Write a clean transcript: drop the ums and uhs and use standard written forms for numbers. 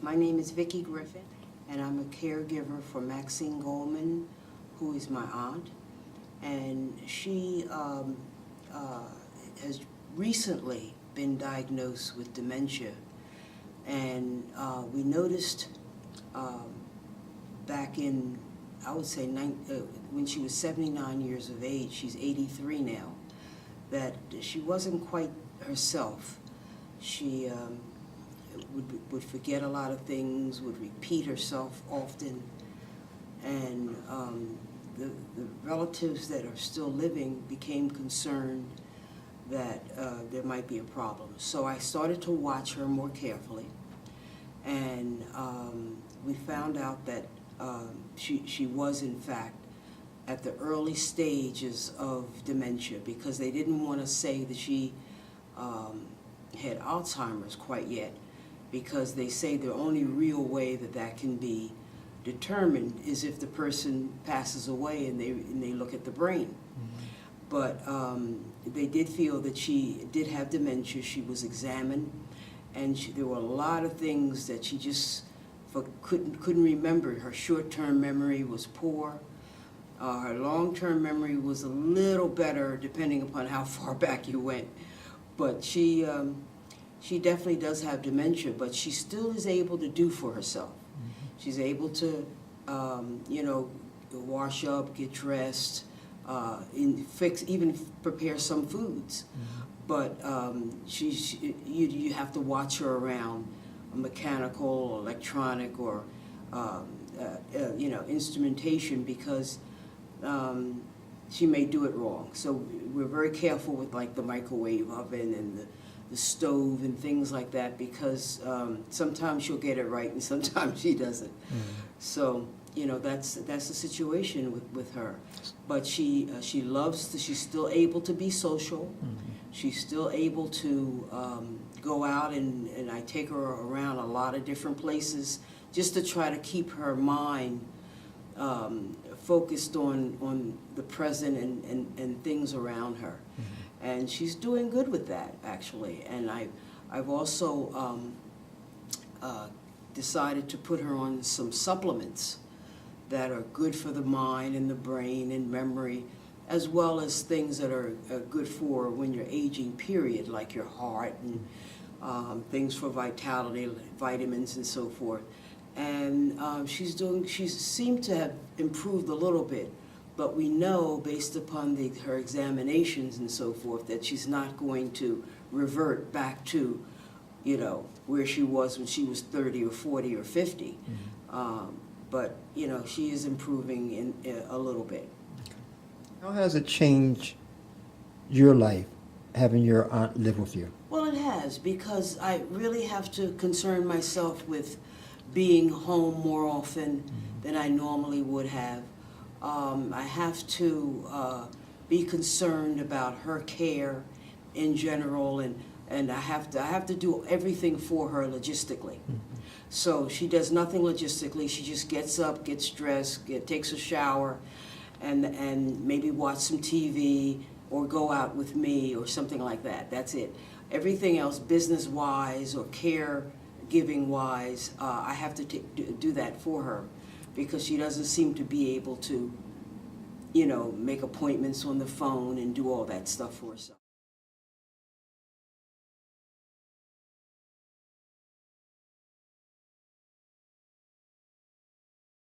My name is Vicky Griffin, and I'm a caregiver for Maxine Goldman, who is my aunt. And she has recently been diagnosed with dementia. And we noticed back in, I would say, when she was 79 years of age, she's 83 now, that she wasn't quite herself. She would forget a lot of things, would repeat herself often, and the relatives that are still living became concerned that there might be a problem. So I started to watch her more carefully, and we found out that she was in fact at the early stages of dementia, because they didn't want to say that she had Alzheimer's quite yet, because they say the only real way that that can be determined is if the person passes away and they look at the brain. Mm-hmm. But they did feel that she did have dementia. She was examined, and there were a lot of things that she just couldn't remember. Her short-term memory was poor. Her long-term memory was a little better, depending upon how far back you went. But she definitely does have dementia, but she still is able to do for herself. Mm-hmm. She's able to, wash up, get dressed, even prepare some foods. Mm-hmm. But you have to watch her around a mechanical, electronic, or instrumentation, because she may do it wrong. So we're very careful with like the microwave oven and the stove and things like that, because sometimes she'll get it right and sometimes she doesn't. Mm-hmm. So that's the situation with her. But she loves she's still able to be social. Mm-hmm. She's still able to go out, and I take her around a lot of different places just to try to keep her mind focused on the present and things around her. Mm-hmm. And she's doing good with that, actually. And I've also decided to put her on some supplements that are good for the mind and the brain and memory, as well as things that are good for when you're aging, period, like your heart and things for vitality, vitamins and so forth. And she seemed to have improved a little bit, but we know, based upon her examinations and so forth, that she's not going to revert back to, where she was when she was 30 or 40 or 50. Mm-hmm. But, she is improving a little bit. Okay. How has it changed your life, having your aunt live with you? Well, it has, because I really have to concern myself with being home more often than I normally would have. I have to be concerned about her care in general, and I have to do everything for her logistically. Mm-hmm. So she does nothing logistically. She just gets up, gets dressed, takes a shower, and maybe watch some TV or go out with me or something like that. That's it. Everything else, business-wise or caregiving-wise, I have to do that for her, because she doesn't seem to be able to, make appointments on the phone and do all that stuff for herself.